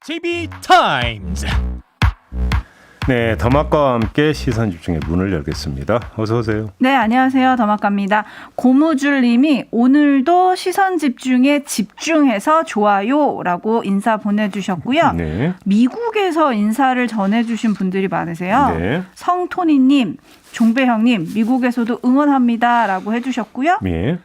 JB타임즈. 네, 더마카와 함께 시선집중의 문을 열겠습니다. 어서 오세요. 네, 안녕하세요. 더마카입니다. 고무줄님이 오늘도 시선집중에 집중해서 좋아요라고 인사 보내주셨고요. 네. 미국에서 인사를 전해주신 분들이 많으세요. 네. 성토니님, 종배형님, 미국에서도 응원합니다라고 해주셨고요. 예.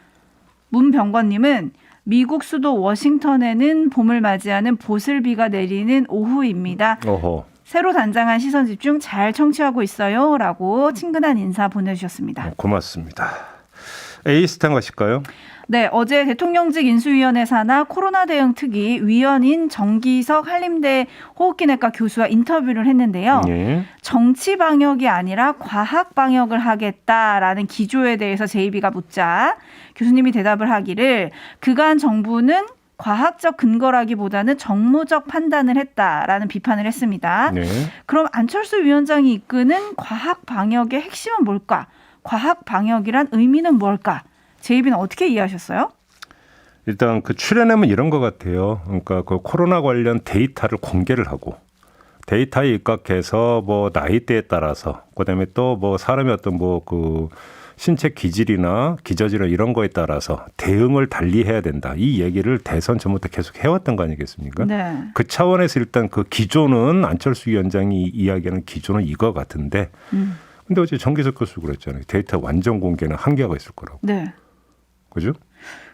문병건님은 미국 수도 워싱턴에는 봄을 맞이하는 보슬비가 내리는 오후입니다. 어허. 새로 단장한 시선집중 잘 청취하고 있어요 라고 친근한 인사 보내주셨습니다. 고맙습니다. A스탄 가실까요? 네, 어제 대통령직 인수위원회 산하 코로나 대응 특위 위원인 정기석 한림대 호흡기내과 교수와 인터뷰를 했는데요. 예. 정치 방역이 아니라 과학 방역을 하겠다라는 기조에 대해서 JB가 묻자 교수님이 대답을 하기를 그간 정부는 과학적 근거라기보다는 정무적 판단을 했다라는 비판을 했습니다. 네. 그럼 안철수 위원장이 이끄는 과학 방역의 핵심은 뭘까? 과학 방역이란 의미는 뭘까? JB는 어떻게 이해하셨어요? 일단 그 출연하면 이런 것 같아요. 그러니까 그 코로나 관련 데이터를 공개를 하고 데이터에 입각해서 뭐 나이대에 따라서 그다음에 또 뭐 사람의 어떤 뭐 그 신체 기질이나 기저질이나 이런 거에 따라서 대응을 달리해야 된다. 이 얘기를 대선 전부터 계속 해왔던 거 아니겠습니까? 네. 그 차원에서 일단 그 기조는 안철수 위원장이 이야기하는 기조는 이거 같은데 근데 어제 정기석 교수 그랬잖아요. 데이터 완전 공개는 한계가 있을 거라고. 네. 그죠?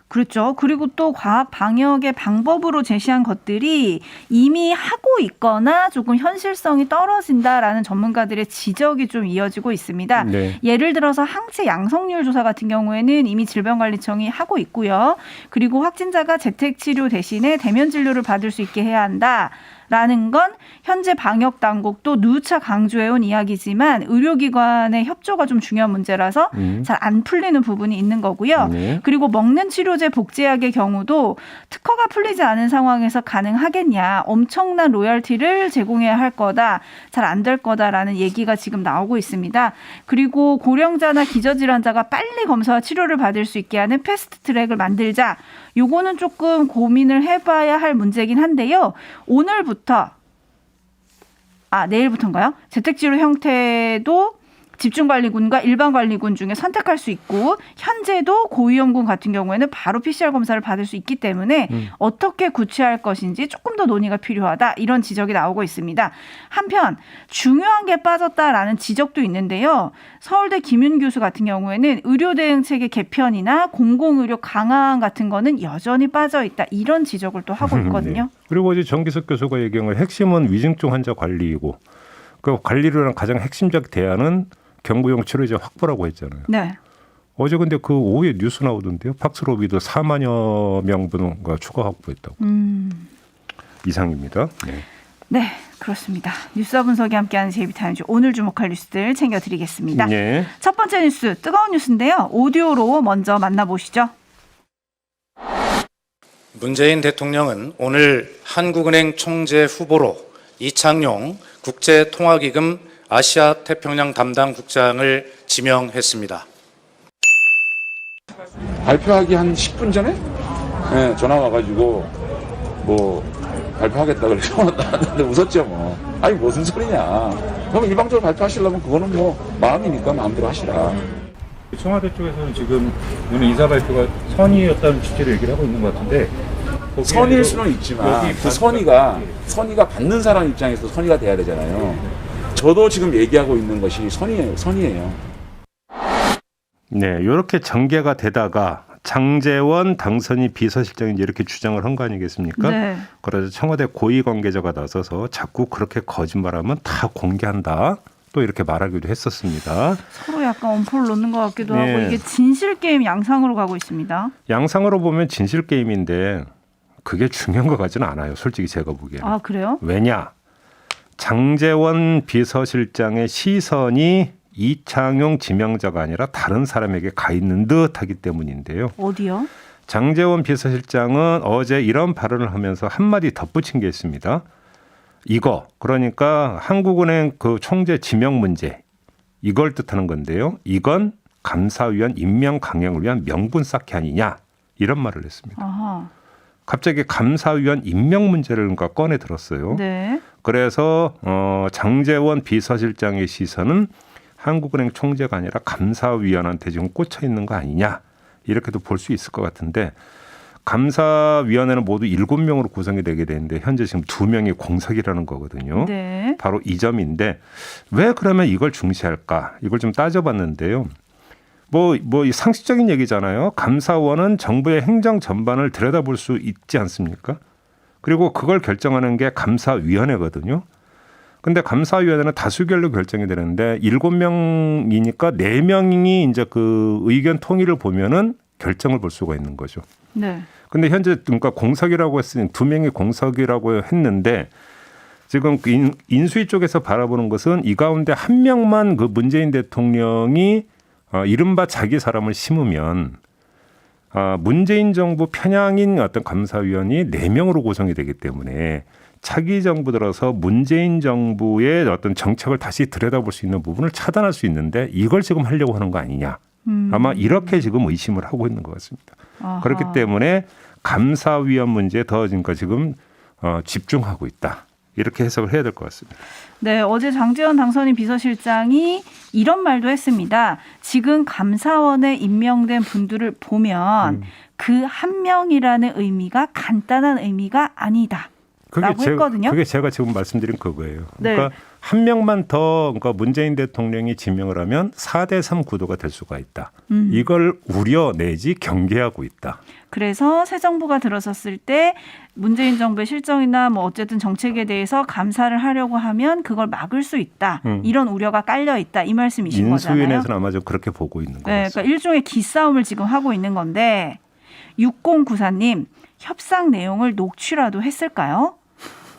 그렇죠. 그리고 또 과학 방역의 방법으로 제시한 것들이 이미 하고 있거나 조금 현실성이 떨어진다라는 전문가들의 지적이 좀 이어지고 있습니다. 네. 예를 들어서 항체 양성률 조사 같은 경우에는 이미 질병관리청이 하고 있고요. 그리고 확진자가 재택치료 대신에 대면 진료를 받을 수 있게 해야 한다. 라는 건 현재 방역 당국도 누차 강조해온 이야기지만 의료기관의 협조가 좀 중요한 문제라서 잘 안 풀리는 부분이 있는 거고요. 네. 그리고 먹는 치료제 복제약의 경우도 특허가 풀리지 않은 상황에서 가능하겠냐. 엄청난 로열티를 제공해야 할 거다. 잘 안 될 거다라는 얘기가 지금 나오고 있습니다. 그리고 고령자나 기저질환자가 빨리 검사와 치료를 받을 수 있게 하는 패스트트랙을 만들자. 요거는 조금 고민을 해봐야 할 문제긴 한데요. 내일부터인가요? 재택치료 형태도 집중관리군과 일반관리군 중에 선택할 수 있고 현재도 고위험군 같은 경우에는 바로 PCR 검사를 받을 수 있기 때문에 어떻게 구체할 것인지 조금 더 논의가 필요하다. 이런 지적이 나오고 있습니다. 한편 중요한 게 빠졌다라는 지적도 있는데요. 서울대 김윤 교수 같은 경우에는 의료대응체계 개편이나 공공의료 강화안 같은 거는 여전히 빠져있다. 이런 지적을 또 하고 있거든요. 네. 그리고 어제 정기석 교수가 얘기한 건 핵심은 위중증 환자 관리이고 그 관리를 가장 핵심적 대안은 경구용 치료제 확보라고 했잖아요. 네. 어제 근데 그 오후에 뉴스 나오던데요. 팍스로비드 4만여 명분가 추가 확보했다고. 이상입니다. 네. 네, 그렇습니다. 뉴스와 분석이 함께하는 JB타임즈 오늘 주목할 뉴스들 챙겨드리겠습니다. 네. 첫 번째 뉴스, 뜨거운 뉴스인데요. 오디오로 먼저 만나보시죠. 문재인 대통령은 오늘 한국은행 총재 후보로 이창용 국제통화기금 아시아 태평양 담당 국장을 지명했습니다. 발표하기 한 10분 전에 전화 와가지고 뭐 발표하겠다 그래서 나한테 웃었죠 뭐. 아니 무슨 소리냐. 그럼 일방적으로 발표하시려면 그거는 뭐 마음이니까 마음대로 하시라. 청와대 쪽에서는 지금 오늘 인사 발표가 선의였다는 취지로 얘기를 하고 있는 것 같은데 선의일 수는 있지만 그 선의가 받는 사람 입장에서 선의가 돼야 되잖아요. 저도 지금 얘기하고 있는 것이 선의예요. 네, 이렇게 전개가 되다가 장제원 당선인 비서실장이 이렇게 주장을 한 거 아니겠습니까? 네. 그래서 청와대 고위 관계자가 나서서 자꾸 그렇게 거짓말하면 다 공개한다. 또 이렇게 말하기도 했었습니다. 서로 약간 엄포를 놓는 것 같기도 네. 하고 이게 진실 게임 양상으로 가고 있습니다. 양상으로 보면 진실 게임인데 그게 중요한 것 같지는 않아요. 솔직히 제가 보기에는. 아, 그래요? 왜냐? 장제원 비서실장의 시선이 이창용 지명자가 아니라 다른 사람에게 가 있는 듯하기 때문인데요. 어디요? 장제원 비서실장은 어제 이런 발언을 하면서 한마디 덧붙인 게 있습니다. 이거 그러니까 한국은행 그 총재 지명 문제 이걸 뜻하는 건데요. 이건 감사위원 임명 강행을 위한 명분 쌓기 아니냐 이런 말을 했습니다. 아하. 갑자기 감사위원 임명 문제를 그러니까 꺼내 들었어요. 네. 그래서 장제원 비서실장의 시선은 한국은행 총재가 아니라 감사위원한테 지금 꽂혀 있는 거 아니냐 이렇게도 볼 수 있을 것 같은데 감사위원회는 모두 7명으로 구성이 되게 되는데 현재 지금 2명이 공석이라는 거거든요. 네. 바로 이 점인데 왜 그러면 이걸 중시할까? 이걸 좀 따져봤는데요. 이 상식적인 얘기잖아요. 감사원은 정부의 행정 전반을 들여다볼 수 있지 않습니까? 그리고 그걸 결정하는 게 감사위원회거든요. 근데 감사위원회는 다수결로 결정이 되는데 7명이니까 4명이 이제 그 의견 통일을 보면은 결정을 볼 수가 있는 거죠. 네. 근데 현재 그러니까 공석이라고 했으니 2명이 공석이라고 했는데 지금 인수위 쪽에서 바라보는 것은 이 가운데 1명만 그 문재인 대통령이 이른바 자기 사람을 심으면 문재인 정부 편향인 어떤 감사위원이 4명으로 구성이 되기 때문에 차기 정부 들어서 문재인 정부의 어떤 정책을 다시 들여다볼 수 있는 부분을 차단할 수 있는데 이걸 지금 하려고 하는 거 아니냐. 아마 이렇게 지금 의심을 하고 있는 것 같습니다. 아하. 그렇기 때문에 감사위원 문제에 더 지금 집중하고 있다. 이렇게 해석을 해야 될 것 같습니다. 네, 어제 장제원 당선인 비서실장이 이런 말도 했습니다. 지금 감사원에 임명된 분들을 보면 그 한 명이라는 의미가 간단한 의미가 아니다. 라고 했거든요. 그게 제가 지금 말씀드린 그거예요. 네. 그러니까 한 명만 더 그러니까 문재인 대통령이 지명을 하면 4대3 구도가 될 수가 있다. 이걸 우려 내지 경계하고 있다. 그래서 새 정부가 들어섰을 때 문재인 정부의 실정이나 뭐 어쨌든 정책에 대해서 감사를 하려고 하면 그걸 막을 수 있다. 이런 우려가 깔려 있다. 이 말씀이신 거잖아요. 인수위원회에서는 아마 좀 그렇게 보고 있는 것 네, 같습니다. 그러니까 일종의 기싸움을 지금 하고 있는 건데 6094님 협상 내용을 녹취라도 했을까요?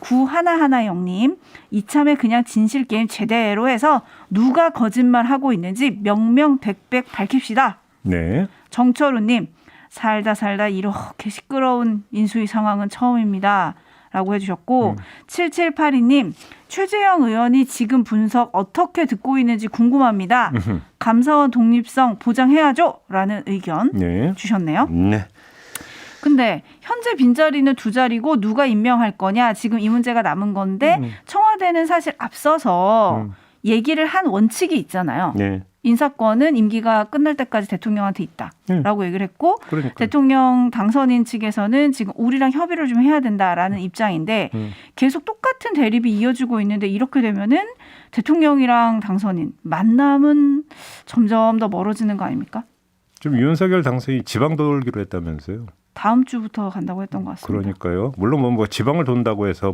9110님 이참에 그냥 진실게임 제대로 해서 누가 거짓말하고 있는지 명명백백 밝힙시다. 네. 정철우님 살다 이렇게 시끄러운 인수위 상황은 처음입니다. 라고 해주셨고 7782님 최재형 의원이 지금 분석 어떻게 듣고 있는지 궁금합니다. 감사원 독립성 보장해야죠. 라는 의견 네. 주셨네요. 네. 근데 현재 빈자리는 2자리고 누가 임명할 거냐 지금 이 문제가 남은 건데 청와대는 사실 앞서서 얘기를 한 원칙이 있잖아요. 네. 인사권은 임기가 끝날 때까지 대통령한테 있다라고 얘기를 했고 그러니까요. 대통령 당선인 측에서는 지금 우리랑 협의를 좀 해야 된다라는 입장인데 계속 똑같은 대립이 이어지고 있는데 이렇게 되면은 대통령이랑 당선인 만남은 점점 더 멀어지는 거 아닙니까? 좀 윤석열 당선이 지방 돌기로 했다면서요. 다음 주부터 간다고 했던 것 같습니다. 그러니까요. 물론 뭐 지방을 돈다고 해서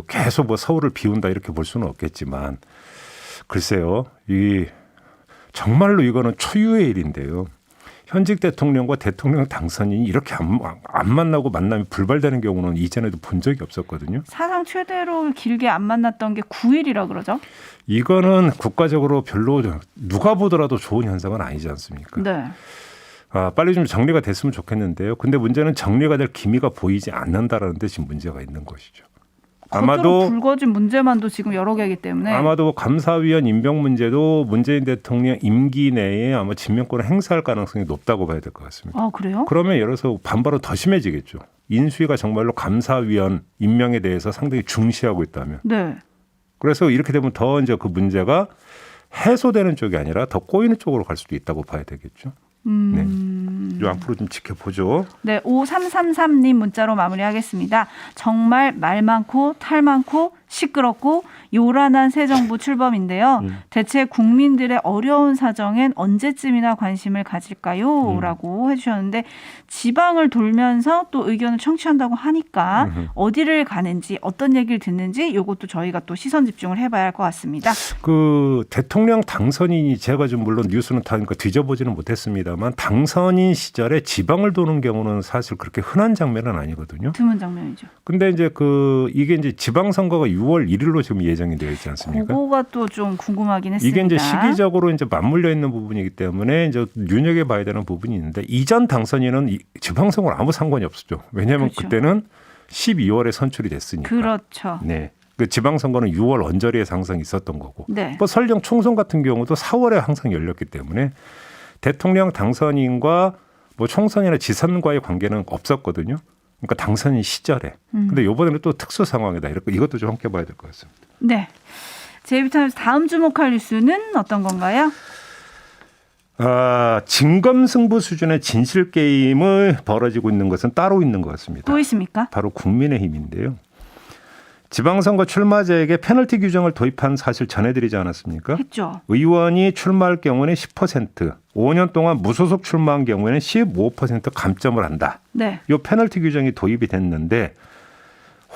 계속 서울을 비운다 이렇게 볼 수는 없겠지만 글쎄요. 정말로 이거는 초유의 일인데요. 현직 대통령과 대통령 당선인이 이렇게 안 만나고 만남이 불발되는 경우는 이전에도 본 적이 없었거든요. 사상 최대로 길게 안 만났던 게 9일이라 그러죠. 이거는 국가적으로 별로 누가 보더라도 좋은 현상은 아니지 않습니까? 네. 빨리 좀 정리가 됐으면 좋겠는데요. 근데 문제는 정리가 될 기미가 보이지 않는다라는 데 지금 문제가 있는 것이죠. 겉으로 불거진 문제만도 지금 여러 개이기 때문에 아마도 감사위원 임명 문제도 문재인 대통령 임기 내에 아마 직면권을 행사할 가능성이 높다고 봐야 될 것 같습니다. 아, 그래요? 그러면 예를 들어서 반발은 더 심해지겠죠. 인수위가 정말로 감사위원 임명에 대해서 상당히 중시하고 있다면. 네. 그래서 이렇게 되면 더 이제 그 문제가 해소되는 쪽이 아니라 더 꼬이는 쪽으로 갈 수도 있다고 봐야 되겠죠. 네. 요 앞으로 좀 지켜보죠. 네, 5333님 문자로 마무리하겠습니다. 정말 말 많고 탈 많고 시끄럽고 요란한 새 정부 출범인데요. 대체 국민들의 어려운 사정엔 언제쯤이나 관심을 가질까요? 라고 해주셨는데 지방을 돌면서 또 의견을 청취한다고 하니까 어디를 가는지 어떤 얘기를 듣는지 이것도 저희가 또 시선 집중을 해봐야 할 것 같습니다. 그 대통령 당선인이 제가 좀 물론 뉴스는 타니까 뒤져보지는 못했습니다만 당선인 시절에 지방을 도는 경우는 사실 그렇게 흔한 장면은 아니거든요. 드문 장면이죠. 근데 이제 이게 이제 지방선거가 6월 1일로 지금 예정이 되어 있지 않습니까? 그거가 또 좀 궁금하긴 했습니다. 이게 이제 시기적으로 이제 맞물려 있는 부분이기 때문에 이제 눈여겨봐야 되는 부분이 있는데 이전 당선인은 지방선거랑 아무 상관이 없었죠. 왜냐하면 그렇죠. 그때는 12월에 선출이 됐으니까. 그렇죠. 네. 그 지방선거는 6월 언저리에 항상 있었던 거고. 네. 뭐 설령 총선 같은 경우도 4월에 항상 열렸기 때문에 대통령 당선인과 뭐 총선이나 지선과의 관계는 없었거든요. 그러니까 당선 시절에. 근데 이번에는 또 특수 상황이다. 이렇게 이것도 좀 함께 봐야 될 것 같습니다. 네. 제이비타임스 다음 주목할 뉴스는 어떤 건가요? 진검승부 수준의 진실 게임을 벌어지고 있는 것은 따로 있는 것 같습니다. 또 있습니까? 바로 국민의힘인데요. 지방선거 출마자에게 페널티 규정을 도입한 사실 전해드리지 않았습니까? 했죠. 의원이 출마할 경우에는 10%, 5년 동안 무소속 출마한 경우에는 15% 감점을 한다. 네. 이 페널티 규정이 도입이 됐는데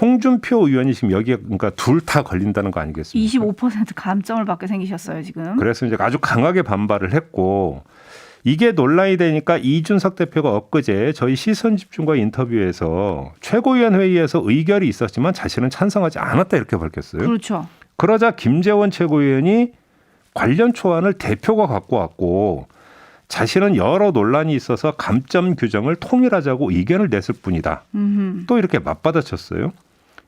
홍준표 의원이 지금 여기에 그러니까 둘 다 걸린다는 거 아니겠습니까? 25% 감점을 받게 생기셨어요, 지금. 그래서 이제 아주 강하게 반발을 했고 이게 논란이 되니까 이준석 대표가 엊그제 저희 시선집중과 인터뷰에서 최고위원 회의에서 의결이 있었지만 자신은 찬성하지 않았다 이렇게 밝혔어요. 그렇죠. 그러자 김재원 최고위원이 관련 초안을 대표가 갖고 왔고 자신은 여러 논란이 있어서 감점 규정을 통일하자고 의견을 냈을 뿐이다. 또 이렇게 맞받아쳤어요.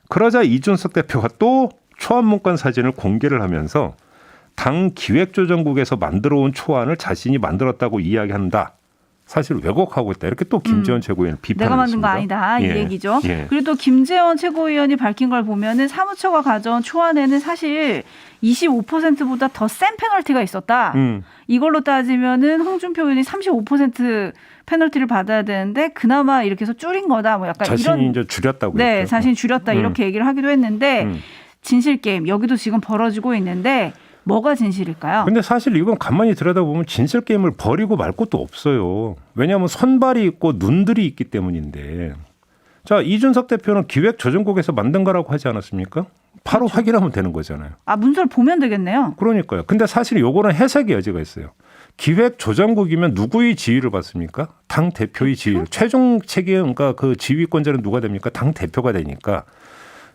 그러자 이준석 대표가 또 초안 문건 사진을 공개를 하면서 당 기획조정국에서 만들어온 초안을 자신이 만들었다고 이야기한다. 사실 왜곡하고 있다. 이렇게 또 김재원 최고위원 비판을 내가 만든 거 했습니다. 아니다. 이 얘기죠. 예. 그리고 또 김재원 최고위원이 밝힌 걸 보면은 사무처가 가져온 초안에는 사실 25%보다 더 센 페널티가 있었다. 이걸로 따지면은 홍준표 의원이 35% 페널티를 받아야 되는데 그나마 이렇게 해서 줄인 거다. 뭐 약간 자신이 이런 이제 줄였다고 네, 했죠. 자신이 줄였다 이렇게 얘기를 하기도 했는데 진실 게임 여기도 지금 벌어지고 있는데 뭐가 진실일까요? 근데 사실 이건 가만히 들여다보면 진실 게임을 버리고 말 것도 없어요. 왜냐하면 선발이 있고 눈들이 있기 때문인데. 자, 이준석 대표는 기획조정국에서 만든 거라고 하지 않았습니까? 바로 그렇죠. 확인하면 되는 거잖아요. 문서를 보면 되겠네요. 그러니까요. 근데 사실 요거는 해석의 여지가 있어요. 기획조정국이면 누구의 지휘를 받습니까? 당 대표의 지휘. 최종 책임, 그러니까 그 지휘권자는 누가 됩니까? 당 대표가 되니까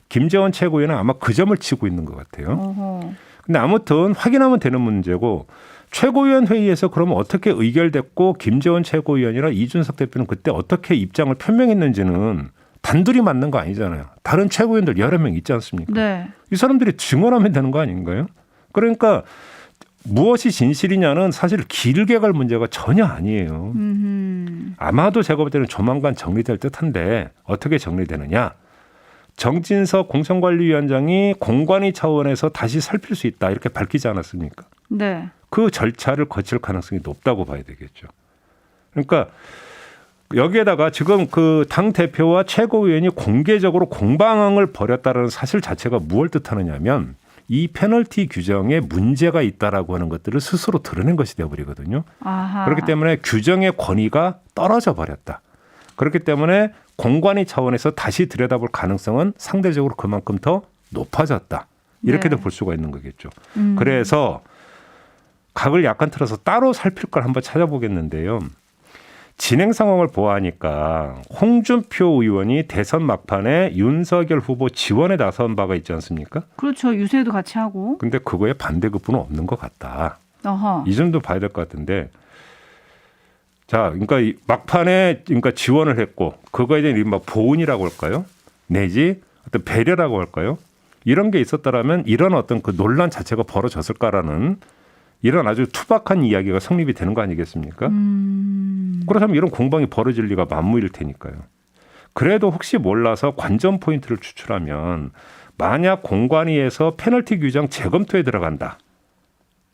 김재원 최고위원은 아마 그 점을 치고 있는 것 같아요. 어허. 근데 아무튼 확인하면 되는 문제고 최고위원 회의에서 그러면 어떻게 의결됐고 김재원 최고위원이랑 이준석 대표는 그때 어떻게 입장을 표명했는지는 단둘이 맞는 거 아니잖아요. 다른 최고위원들 여러 명 있지 않습니까? 네. 이 사람들이 증언하면 되는 거 아닌가요? 그러니까 무엇이 진실이냐는 사실 길게 갈 문제가 전혀 아니에요. 아마도 제가 볼 때는 조만간 정리될 듯한데 어떻게 정리되느냐. 정진석 공천관리위원장이 공관위 차원에서 다시 살필 수 있다 이렇게 밝히지 않았습니까? 네. 그 절차를 거칠 가능성이 높다고 봐야 되겠죠. 그러니까 여기에다가 지금 그 당 대표와 최고위원이 공개적으로 공방을 벌였다는 사실 자체가 무엇을 뜻하느냐면 이 페널티 규정에 문제가 있다라고 하는 것들을 스스로 드러낸 것이 되어버리거든요. 아하. 그렇기 때문에 규정의 권위가 떨어져 버렸다. 그렇기 때문에 공관위 차원에서 다시 들여다볼 가능성은 상대적으로 그만큼 더 높아졌다. 이렇게도 네. 볼 수가 있는 거겠죠. 그래서 각을 약간 틀어서 따로 살필 걸 한번 찾아보겠는데요. 진행 상황을 보아하니까 홍준표 의원이 대선 막판에 윤석열 후보 지원에 나선 바가 있지 않습니까? 그렇죠. 유세도 같이 하고. 근데 그거에 반대급부는 없는 것 같다. 어허. 이 점도 봐야 될 것 같은데. 자, 그러니까 이 막판에 그러니까 지원을 했고 그거에 대한 이른바 보은이라고 할까요? 내지 어떤 배려라고 할까요? 이런 게 있었다라면 이런 어떤 그 논란 자체가 벌어졌을까라는 이런 아주 투박한 이야기가 성립이 되는 거 아니겠습니까? 그렇다면 이런 공방이 벌어질 리가 만무일 테니까요. 그래도 혹시 몰라서 관전 포인트를 추출하면 만약 공관위에서 페널티 규정 재검토에 들어간다.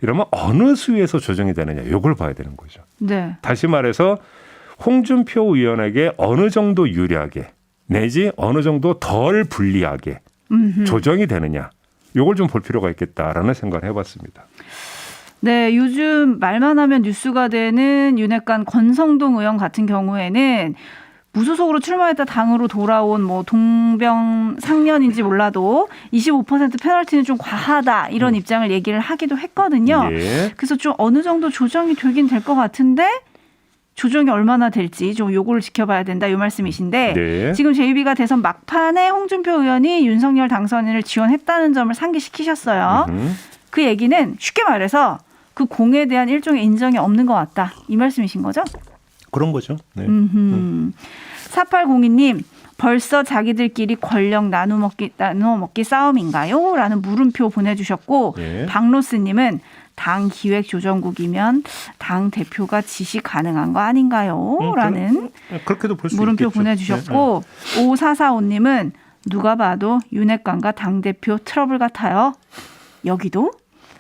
이러면 어느 수위에서 조정이 되느냐 이걸 봐야 되는 거죠. 네. 다시 말해서 홍준표 의원에게 어느 정도 유리하게 내지 어느 정도 덜 불리하게 조정이 되느냐 이걸 좀 볼 필요가 있겠다라는 생각을 해봤습니다. 네, 요즘 말만 하면 뉴스가 되는 윤핵관 권성동 의원 같은 경우에는 무소속으로 출마했다 당으로 돌아온 뭐 동병상련인지 몰라도 25% 페널티는 좀 과하다 이런 입장을 얘기를 하기도 했거든요. 예. 그래서 좀 어느 정도 조정이 되긴 될 것 같은데 조정이 얼마나 될지 좀 요거를 지켜봐야 된다 이 말씀이신데 네. 지금 JB가 대선 막판에 홍준표 의원이 윤석열 당선인을 지원했다는 점을 상기시키셨어요. 그 얘기는 쉽게 말해서 그 공에 대한 일종의 인정이 없는 것 같다. 이 말씀이신 거죠? 그런 거죠. 네. 4802님 벌써 자기들끼리 권력 나눠먹기 싸움인가요? 라는 물음표 보내주셨고 예. 박로스님은 당 기획조정국이면 당 대표가 지시 가능한 거 아닌가요? 라는 그렇게도 볼 수 물음표 있겠죠. 보내주셨고 5445님은 누가 봐도 윤핵관과 당대표 트러블 같아요. 여기도?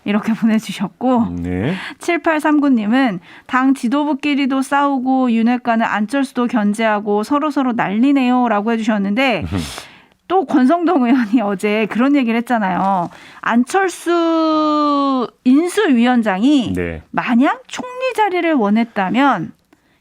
이렇게 보내주셨고 네. 7839님은 당 지도부끼리도 싸우고 윤핵관은 안철수도 견제하고 서로서로 난리네요 라고 해주셨는데 또 권성동 의원이 어제 그런 얘기를 했잖아요. 안철수 인수위원장이 네. 만약 총리 자리를 원했다면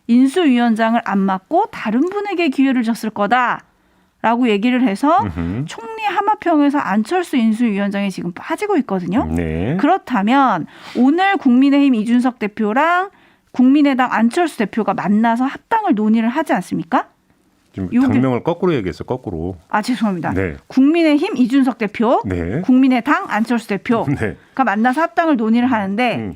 인수위원장을 안 맡고 다른 분에게 기회를 줬을 거다라고 얘기를 해서 총리 하마평에서 안철수 인수위원장이 지금 빠지고 있거든요. 네. 그렇다면 오늘 국민의힘 이준석 대표랑 국민의당 안철수 대표가 만나서 합당을 논의를 하지 않습니까? 지금 요게- 당명을 거꾸로 얘기했어. 거꾸로. 아 죄송합니다. 네. 국민의힘 이준석 대표, 네. 국민의당 안철수 대표가 네. 만나서 합당을 논의를 하는데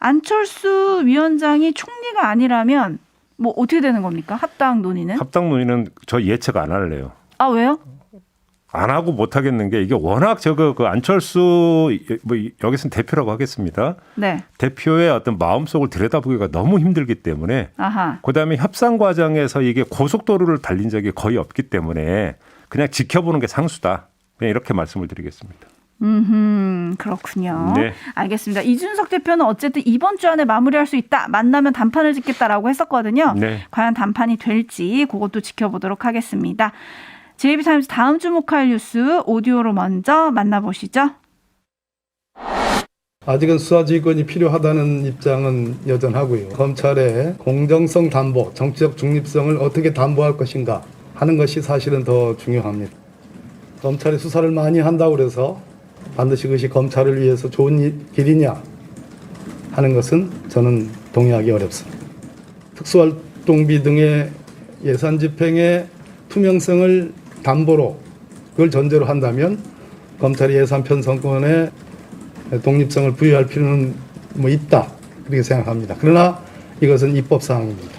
안철수 위원장이 총리가 아니라면 뭐 어떻게 되는 겁니까? 합당 논의는? 합당 논의는 저 예측 안 할래요. 아 왜요? 안 하고 못 하겠는 게 이게 워낙 그 안철수 뭐 여기서는 대표라고 하겠습니다. 네. 대표의 어떤 마음속을 들여다보기가 너무 힘들기 때문에 아하. 그다음에 협상 과정에서 이게 고속도로를 달린 적이 거의 없기 때문에 그냥 지켜보는 게 상수다. 그냥 이렇게 말씀을 드리겠습니다. 그렇군요. 네. 알겠습니다. 이준석 대표는 어쨌든 이번 주 안에 마무리할 수 있다. 만나면 단판을 짓겠다라고 했었거든요. 네. 과연 단판이 될지 그것도 지켜보도록 하겠습니다. JB타임스 다음 주목할 뉴스 오디오로 먼저 만나보시죠. 아직은 수사지휘권이 필요하다는 입장은 여전하고요. 검찰의 공정성 담보, 정치적 중립성을 어떻게 담보할 것인가 하는 것이 사실은 더 중요합니다. 검찰이 수사를 많이 한다고 해서 반드시 그것이 검찰을 위해서 좋은 길이냐 하는 것은 저는 동의하기 어렵습니다. 특수활동비 등의 예산 집행의 투명성을 담보로 그걸 전제로 한다면 검찰이 예산 편성권에 독립성을 부여할 필요는 뭐 있다 그렇게 생각합니다. 그러나 이것은 입법 사항입니다.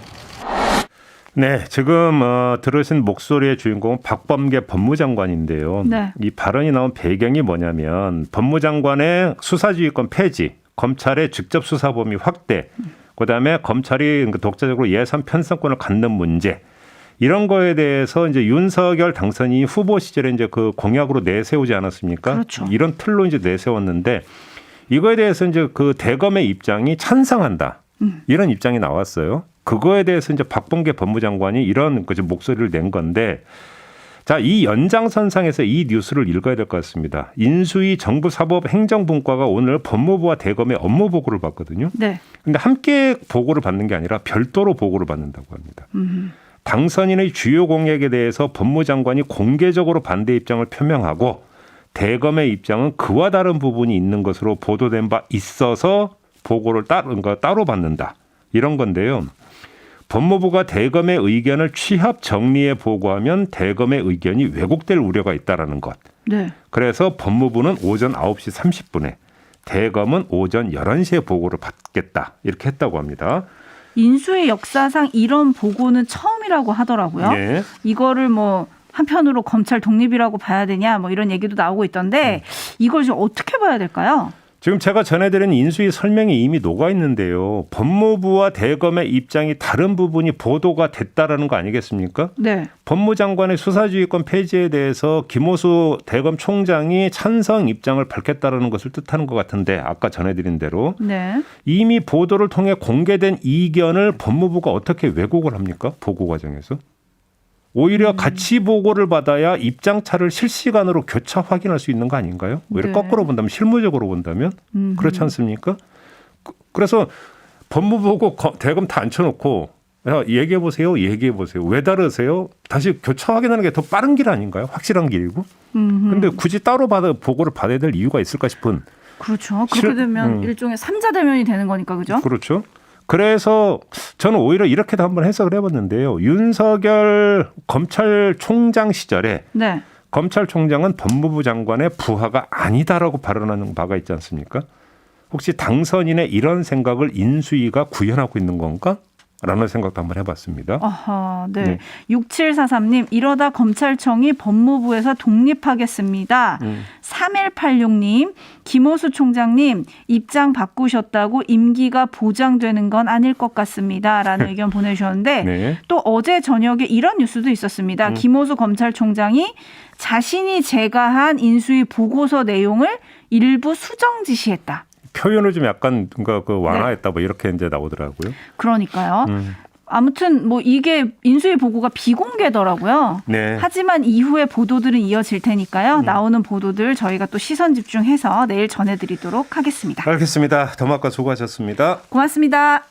네, 지금 들으신 목소리의 주인공은 박범계 법무장관인데요. 네. 이 발언이 나온 배경이 뭐냐면 법무장관의 수사지휘권 폐지, 검찰의 직접 수사 범위 확대, 그다음에 검찰이 독자적으로 예산 편성권을 갖는 문제. 이런 거에 대해서 이제 윤석열 당선인이 후보 시절에 이제 그 공약으로 내세우지 않았습니까? 그렇죠. 이런 틀로 이제 내세웠는데 이거에 대해서 이제 그 대검의 입장이 찬성한다. 이런 입장이 나왔어요. 그거에 대해서 이제 박범계 법무장관이 이런 그 목소리를 낸 건데 자, 이 연장선상에서 이 뉴스를 읽어야 될 것 같습니다. 인수위 정부사법행정분과가 오늘 법무부와 대검의 업무 보고를 받거든요. 네. 근데 함께 보고를 받는 게 아니라 별도로 보고를 받는다고 합니다. 당선인의 주요 공약에 대해서 법무장관이 공개적으로 반대 입장을 표명하고 대검의 입장은 그와 다른 부분이 있는 것으로 보도된 바 있어서 보고를 따로 받는다. 이런 건데요. 법무부가 대검의 의견을 취합 정리해 보고하면 대검의 의견이 왜곡될 우려가 있다라는 것. 네. 그래서 법무부는 오전 9시 30분에 대검은 오전 11시에 보고를 받겠다. 이렇게 했다고 합니다. 인수의 역사상 이런 보고는 처음이라고 하더라고요. 예. 이거를 뭐 한편으로 검찰 독립이라고 봐야 되냐 뭐 이런 얘기도 나오고 있던데 이걸 좀 어떻게 봐야 될까요? 지금 제가 전해드린 인수위 설명이 이미 녹아 있는데요. 법무부와 대검의 입장이 다른 부분이 보도가 됐다라는 거 아니겠습니까? 네. 법무장관의 수사지휘권 폐지에 대해서 김호수 대검 총장이 찬성 입장을 밝혔다라는 것을 뜻하는 것 같은데 아까 전해드린 대로 네. 이미 보도를 통해 공개된 이견을 법무부가 어떻게 왜곡을 합니까? 보고 과정에서. 오히려 같이 보고를 받아야 입장차를 실시간으로 교차 확인할 수 있는 거 아닌가요? 오히려 네. 거꾸로 본다면 실무적으로 본다면 그렇지 않습니까? 그래서 법무부고 대검 다 앉혀놓고 야, 얘기해 보세요. 왜 다르세요? 다시 교차 확인하는 게 더 빠른 길 아닌가요? 확실한 길이고. 근데 굳이 따로 보고를 받아야 될 이유가 있을까 싶은. 그렇죠. 그렇게 되면 일종의 삼자 대면이 되는 거니까 그죠? 그렇죠. 그래서 저는 오히려 이렇게도 한번 해석을 해봤는데요. 윤석열 검찰총장 시절에 네. 검찰총장은 법무부 장관의 부하가 아니다라고 발언하는 바가 있지 않습니까? 혹시 당선인의 이런 생각을 인수위가 구현하고 있는 건가? 라는 생각도 한번 해봤습니다. 아하, 네. 네. 6743님, 이러다 검찰청이 법무부에서 독립하겠습니다. 3186님, 김호수 총장님, 입장 바꾸셨다고 임기가 보장되는 건 아닐 것 같습니다. 라는 의견 보내주셨는데, 네. 또 어제 저녁에 이런 뉴스도 있었습니다. 김호수 검찰총장이 자신이 제가한 인수위 보고서 내용을 일부 수정 지시했다. 표현을 좀 약간 뭔가 그 완화했다 뭐 이렇게 이제 나오더라고요. 그러니까요. 아무튼 뭐 이게 인수위 보고가 비공개더라고요. 네. 하지만 이후에 보도들은 이어질 테니까요. 나오는 보도들 저희가 또 시선 집중해서 내일 전해드리도록 하겠습니다. 알겠습니다. 더마카 수고하셨습니다. 고맙습니다.